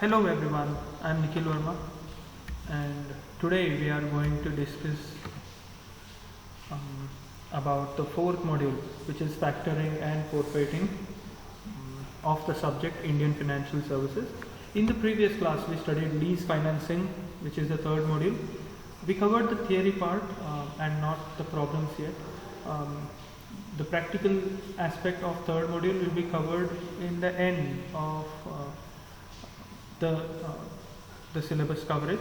Hello everyone, I am Nikhil Verma and today we are going to discuss about the fourth module, which is factoring and forfeiting of the subject Indian Financial Services. In the previous class we studied lease financing, which is the third module. We covered the theory part and not the problems yet. The practical aspect of third module will be covered in the end of the syllabus coverage.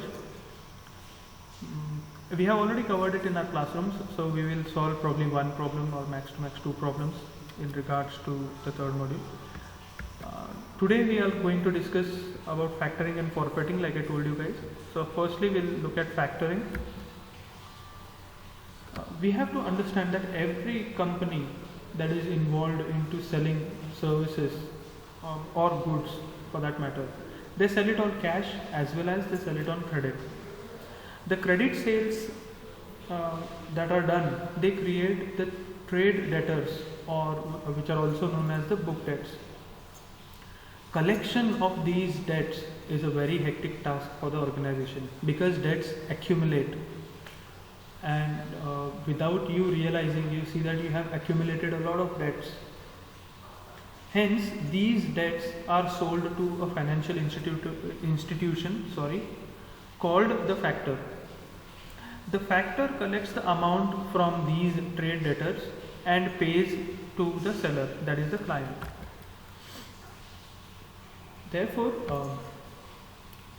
We have already covered it in our classrooms, so we will solve probably one problem or max to max two problems in regards to the third module. Today we are going to discuss about factoring and forfeiting, like I told you guys. So firstly we'll look at factoring. We have to understand that every company that is involved into selling services or goods for that matter, they sell it on cash as well as they sell it on credit. The credit sales that are done, they create the trade debtors, or which are also known as the book debts. Collection of these debts is a very hectic task for the organization because debts accumulate, and without you realizing, you see that you have accumulated a lot of debts. Hence, these debts are sold to a financial institution called the factor. The factor collects the amount from these trade debtors and pays to the seller, that is the client. Therefore,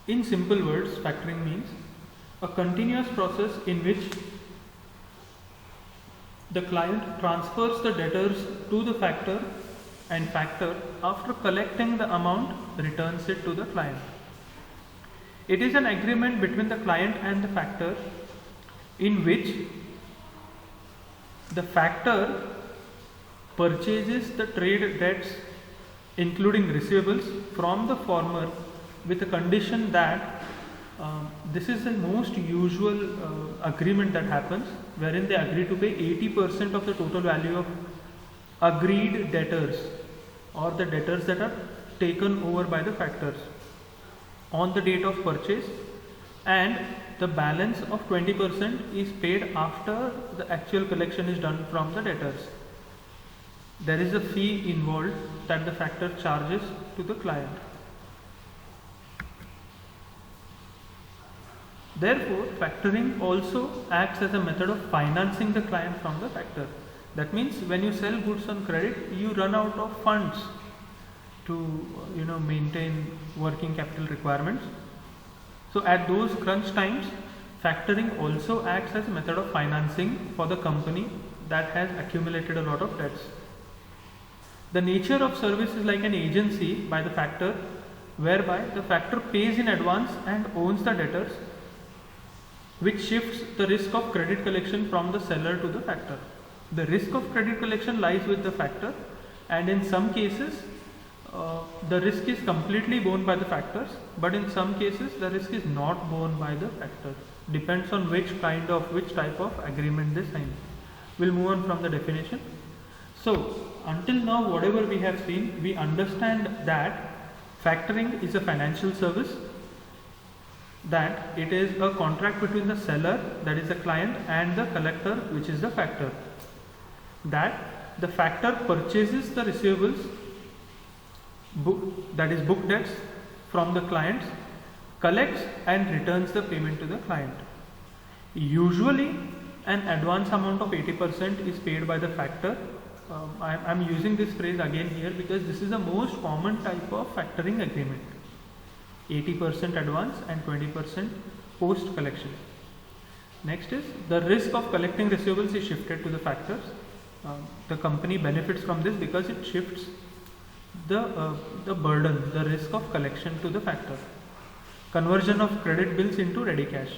in simple words, factoring means a continuous process in which the client transfers the debtors to the factor, and factor, after collecting the amount, returns it to the client. It is an agreement between the client and the factor in which the factor purchases the trade debts including receivables from the former with a condition that this is the most usual agreement that happens, wherein they agree to pay 80% of the total value of agreed debtors or the debtors that are taken over by the factors on the date of purchase, and the balance of 20% is paid after the actual collection is done from the debtors. There is a fee involved that the factor charges to the client. Therefore, factoring also acts as a method of financing the client from the factor. That means when you sell goods on credit, you run out of funds to maintain working capital requirements. So at those crunch times, factoring also acts as a method of financing for the company that has accumulated a lot of debts. The nature of service is like an agency by the factor, whereby the factor pays in advance and owns the debtors, which shifts the risk of credit collection from the seller to the factor. The risk of credit collection lies with the factor, and in some cases the risk is completely borne by the factors, but in some cases the risk is not borne by the factor. Depends on which type of agreement they sign. We'll move on from the definition. So until now, whatever we have seen, we understand that factoring is a financial service, that it is a contract between the seller, that is the client, and the collector, which is the factor. That the factor purchases the receivables, that is book debts, from the clients, collects and returns the payment to the client. Usually an advance amount of 80% is paid by the factor. I am using this phrase again here because this is the most common type of factoring agreement. 80% advance and 20% post collection. Next is the risk of collecting receivables is shifted to the factors. The company benefits from this because it shifts the burden, the risk of collection to the factor. Conversion of credit bills into ready cash.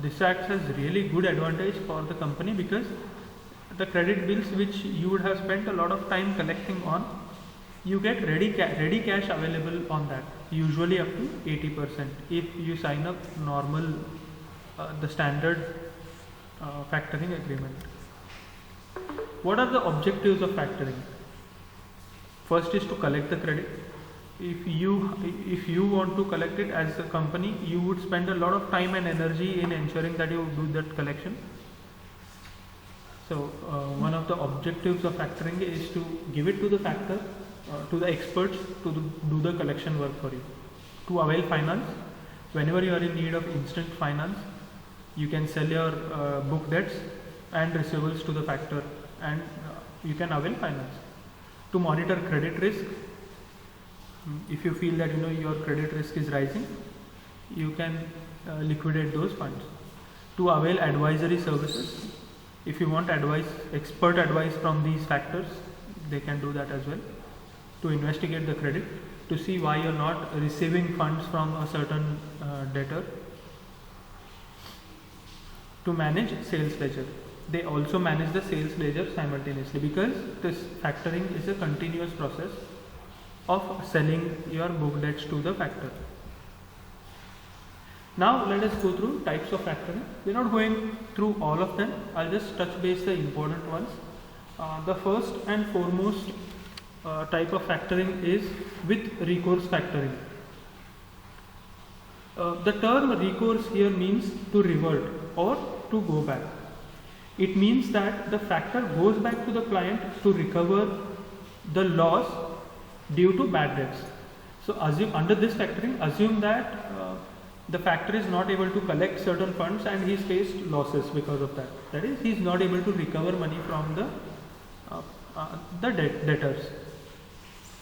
This acts as really good advantage for the company because the credit bills which you would have spent a lot of time collecting on, you get ready cash available on that, usually up to 80% if you sign up normal the standard factoring agreement. What are the objectives of factoring? First is to collect the credit. if you want to collect it as a company, you would spend a lot of time and energy in ensuring that you do that collection. So one of the objectives of factoring is to give it to the factor, to the experts to do the collection work for you. To avail finance, whenever you are in need of instant finance, you can sell your book debts and receivables to the factor, and you can avail finance. To monitor credit risk, if you feel that your credit risk is rising, you can liquidate those funds. To avail advisory services, if you want expert advice from these factors, they can do that as well. To investigate the credit, to see why you're not receiving funds from a certain debtor. To manage sales ledger, they also manage the sales ledger simultaneously, because this factoring is a continuous process of selling your book debts to the factor. Now let us go through types of factoring. We're not going through all of them. I'll just touch base the important ones. The first and foremost type of factoring is with recourse factoring. The term recourse here means to revert or to go back. It means that the factor goes back to the client to recover the loss due to bad debts. So under this factoring, assume that the factor is not able to collect certain funds and he's faced losses because of that. That is, he's not able to recover money from the debtors.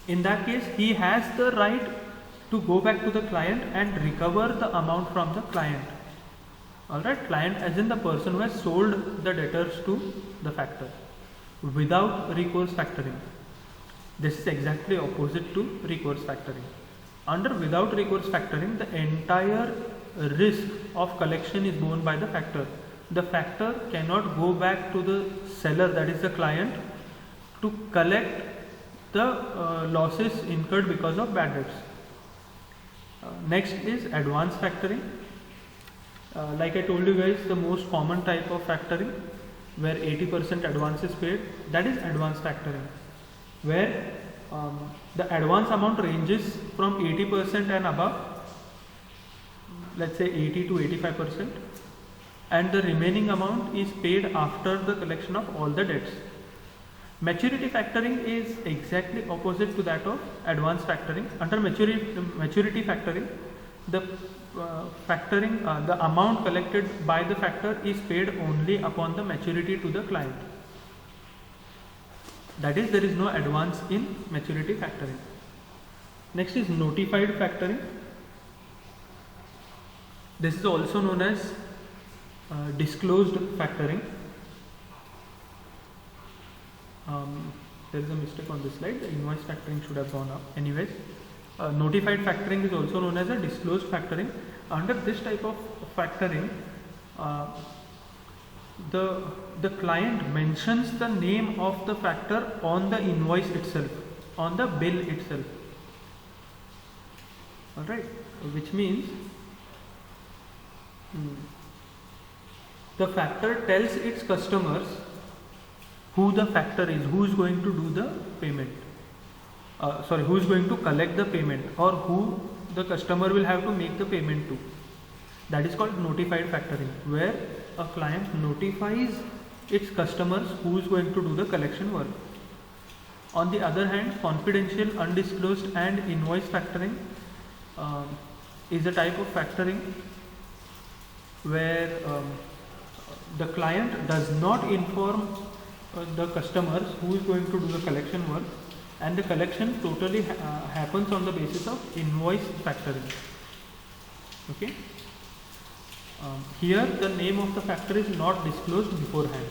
In that case, he has the right to go back to the client and recover the amount from the client. Alright, client as in the person who has sold the debtors to the factor, without recourse factoring. This is exactly opposite to recourse factoring. Under without recourse factoring, the entire risk of collection is borne by the factor. The factor cannot go back to the seller, that is the client, to collect the losses incurred because of bad debts. Next is advance factoring. Like I told you guys, the most common type of factoring where 80% advance is paid, that is advance factoring, where the advance amount ranges from 80% and above, let's say 80 to 85%, and the remaining amount is paid after the collection of all the debts. Maturity factoring is exactly opposite to that of advance factoring. Under maturity factoring, the the amount collected by the factor is paid only upon the maturity to the client. That is, there is no advance in maturity factoring. Next is notified factoring. This is also known as disclosed factoring. There is a mistake on this slide. The invoice factoring should have gone up. Anyways, notified factoring is also known as a disclosed factoring. Under this type of factoring, the client mentions the name of the factor on the invoice itself, on the bill itself. Alright, which means the factor tells its customers who the factor is, who is going to do the payment, who is going to collect the payment, or who the customer will have to make the payment to. That is called notified factoring, where a client notifies its customers who is going to do the collection work. On the other hand, confidential, undisclosed and invoice factoring is a type of factoring where the client does not inform the customers who is going to do the collection work, and the collection totally happens on the basis of invoice factoring. Okay. Here the name of the factor is not disclosed beforehand.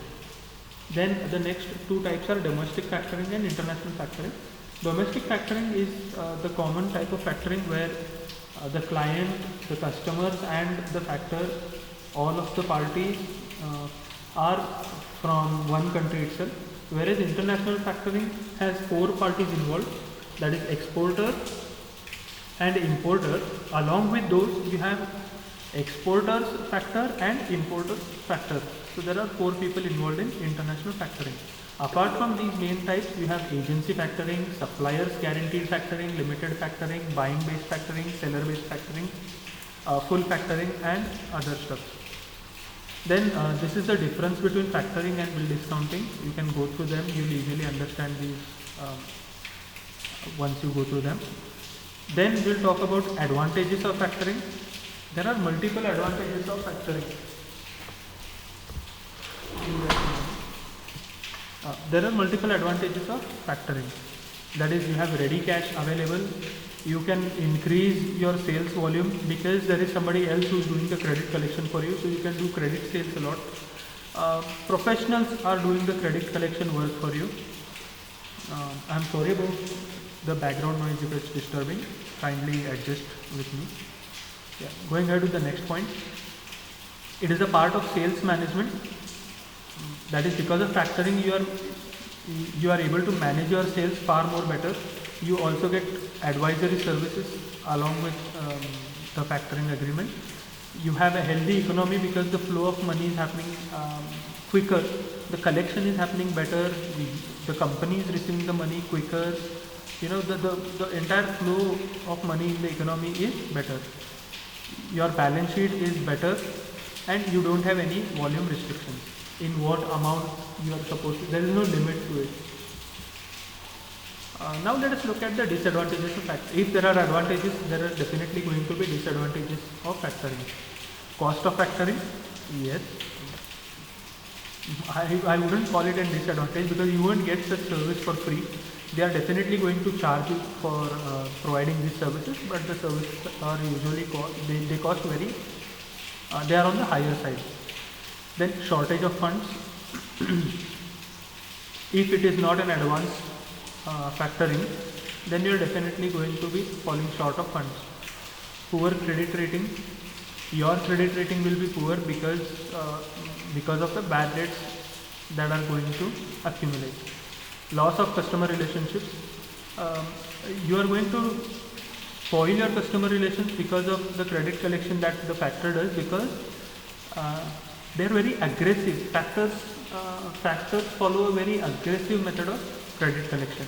Then the next two types are domestic factoring and international factoring. Domestic factoring is the common type of factoring where the client, the customers and the factor, all of the parties are from one country itself, whereas international factoring has 4 parties involved, that is exporter and importer. Along with those, you have exporters factor and importers factor. So there are 4 people involved in international factoring. Apart from these main types, we have agency factoring, suppliers guaranteed factoring, limited factoring, buying based factoring, seller based factoring, full factoring, and other stuff. Then this is the difference between factoring and bill discounting. You can go through them, you'll easily understand these once you go through them. Then we'll talk about advantages of factoring. There are multiple advantages of factoring. There are multiple advantages of factoring. That is, you have ready cash available. You can increase your sales volume because there is somebody else who is doing the credit collection for you. So you can do credit sales a lot. Professionals are doing the credit collection work for you. I'm sorry about the background noise if it's disturbing. Kindly adjust with me. Yeah. Going ahead to the next point. It is a part of sales management. That is, because of factoring, you are able to manage your sales far more better. You also get advisory services along with the factoring agreement. You have a healthy economy because the flow of money is happening quicker. The collection is happening better. The company is receiving the money quicker. You know, the entire flow of money in the economy is better. Your balance sheet is better, and you don't have any volume restrictions in what amount you are supposed to. There is no limit to it. Now let us look at the disadvantages of factoring. If there are advantages, there are definitely going to be disadvantages of factoring. Cost of factoring, yes. I wouldn't call it a disadvantage because you won't get such service for free. They are definitely going to charge you for providing these services, but the services are usually they cost very. They are on the higher side. Then shortage of funds. If it is not an advance factoring, then you are definitely going to be falling short of funds. Poor credit rating. Your credit rating will be poor because of the bad debts that are going to accumulate. Loss of customer relationships. You are going to spoil your customer relations because of the credit collection that the factor does, because they are very aggressive. Factors follow a very aggressive method of credit collection.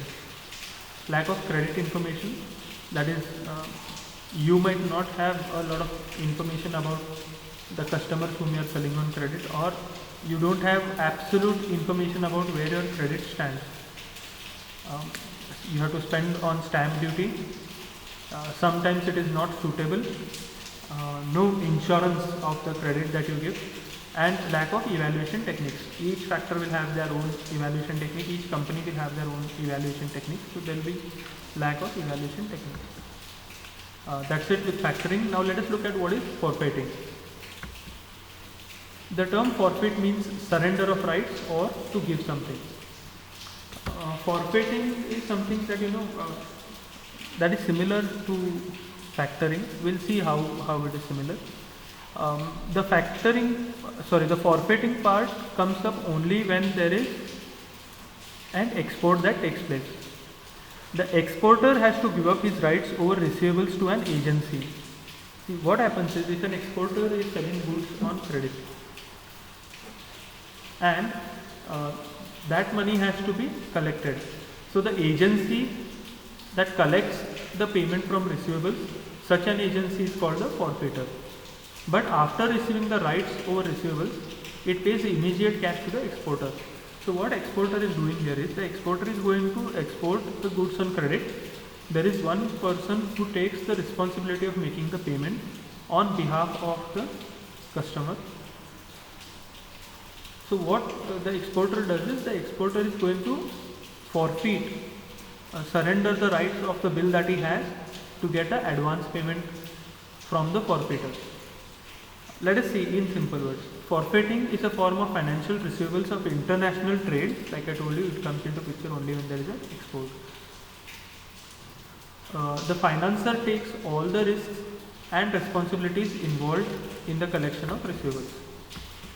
Lack of credit information. That is, you might not have a lot of information about the customers whom you are selling on credit, or you don't have absolute information about where your credit stands. You have to spend on stamp duty. Sometimes it is not suitable. No insurance of the credit that you give, and lack of evaluation techniques. Each factor will have their own evaluation technique. Each company will have their own evaluation technique. So there will be lack of evaluation techniques. That's it with factoring. Now let us look at what is forfeiting. The term forfeit means surrender of rights or to give something. Forfeiting is something that that is similar to factoring. We'll see how it is similar. The forfeiting part comes up only when there is an export that takes place. The exporter has to give up his rights over receivables to an agency. See, what happens is, if an exporter is selling goods on credit, and that money has to be collected. So the agency that collects the payment from receivables, such an agency is called the forfeiter. But after receiving the rights over receivables, it pays immediate cash to the exporter. So what exporter is doing here is, the exporter is going to export the goods on credit. There is one person who takes the responsibility of making the payment on behalf of the customer. So what the exporter does is, the exporter is going to forfeit, surrender the rights of the bill that he has to get an advance payment from the forfeiter. Let us see in simple words. Forfeiting is a form of financial receivables of international trade. Like I told you, it comes into picture only when there is an export. The financer takes all the risks and responsibilities involved in the collection of receivables.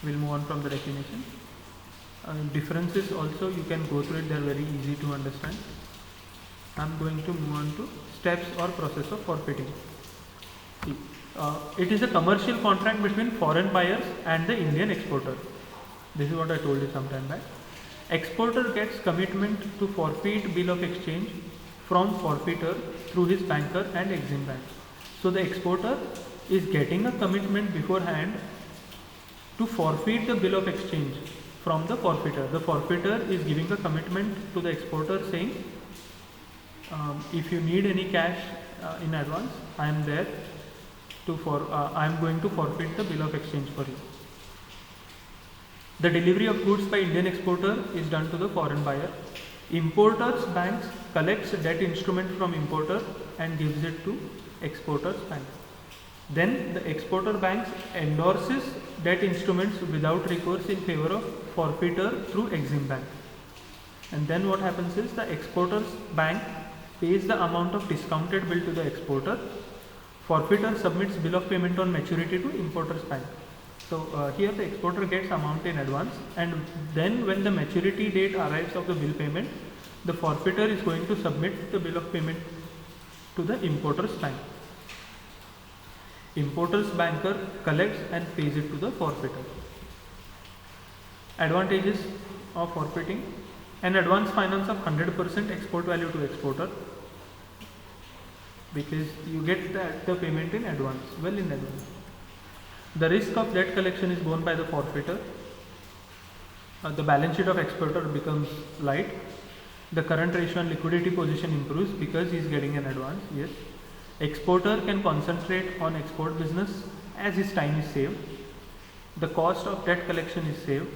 We'll move on from the definition. Differences also, you can go through it, they are very easy to understand. I'm going to move on to steps or process of forfeiting. See, it is a commercial contract between foreign buyers and the Indian exporter. This is what I told you some time back. Exporter gets commitment to forfeit bill of exchange from forfeiter through his banker and Exim Bank. So the exporter is getting a commitment beforehand to forfeit the bill of exchange from the forfeiter. The forfeiter is giving a commitment to the exporter saying, if you need any cash in advance, I am there I am going to forfeit the bill of exchange for you. The delivery of goods by Indian exporter is done to the foreign buyer. Importers banks collects debt instrument from importer and gives it to exporters bank. Then the exporter banks endorses debt instruments without recourse in favor of forfeiter through Exim Bank. And then what happens is the exporter's bank pays the amount of discounted bill to the exporter. Forfeiter submits bill of payment on maturity to importer's bank. So here the exporter gets amount in advance, and then when the maturity date arrives of the bill payment, the forfeiter is going to submit the bill of payment to the importer's bank. Importer's banker collects and pays it to the forfeiter. Advantages of forfeiting: an advance finance of 100% export value to exporter, because you get the payment in advance, well in advance. The risk of debt collection is borne by the forfeiter. The balance sheet of exporter becomes light. The current ratio and liquidity position improves because he is getting an advance. Yes. Exporter can concentrate on export business as his time is saved. The cost of debt collection is saved.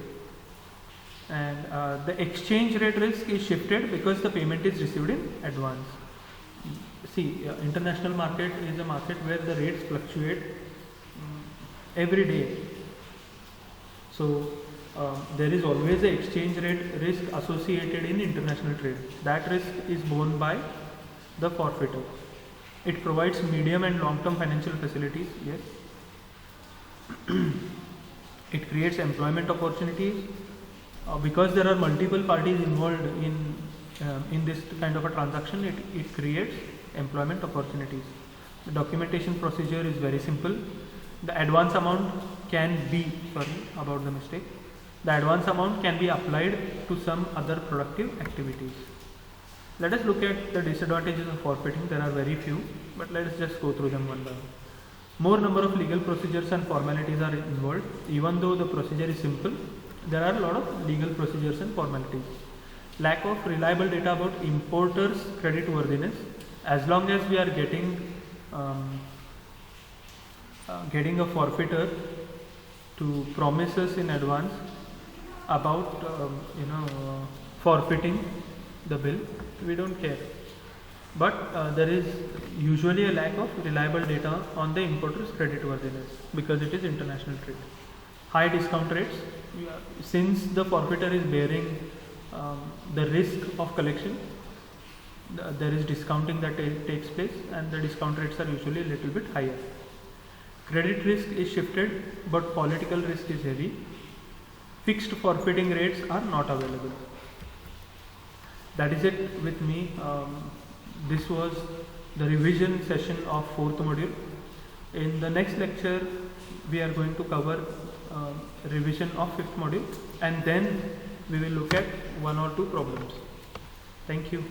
And the exchange rate risk is shifted because the payment is received in advance. See, international market is a market where the rates fluctuate every day. So there is always an exchange rate risk associated in international trade. That risk is borne by the forfeiter. It provides medium and long-term financial facilities. Yes. It creates employment opportunities because there are multiple parties involved in this kind of a transaction. It creates employment opportunities. The documentation procedure is very simple. The advance amount can be, the advance amount can be applied to some other productive activities. Let us look at the disadvantages of forfeiting. There are very few, but let us just go through them one by one. More number of legal procedures and formalities are involved. Even though the procedure is simple, there are a lot of legal procedures and formalities. Lack of reliable data about importers' creditworthiness. As long as we are getting a forfeiter to promise us in advance about forfeiting the bill, we don't care. But there is usually a lack of reliable data on the importer's creditworthiness because it is international trade. High discount rates, since the forfeiter is bearing the risk of collection, there is discounting that takes place, and the discount rates are usually a little bit higher. Credit risk is shifted, but political risk is heavy. Fixed forfeiting rates are not available. That is it with me. This was the revision session of 4th module. In the next lecture, we are going to cover revision of 5th module, and then we will look at 1 or 2 problems. Thank you.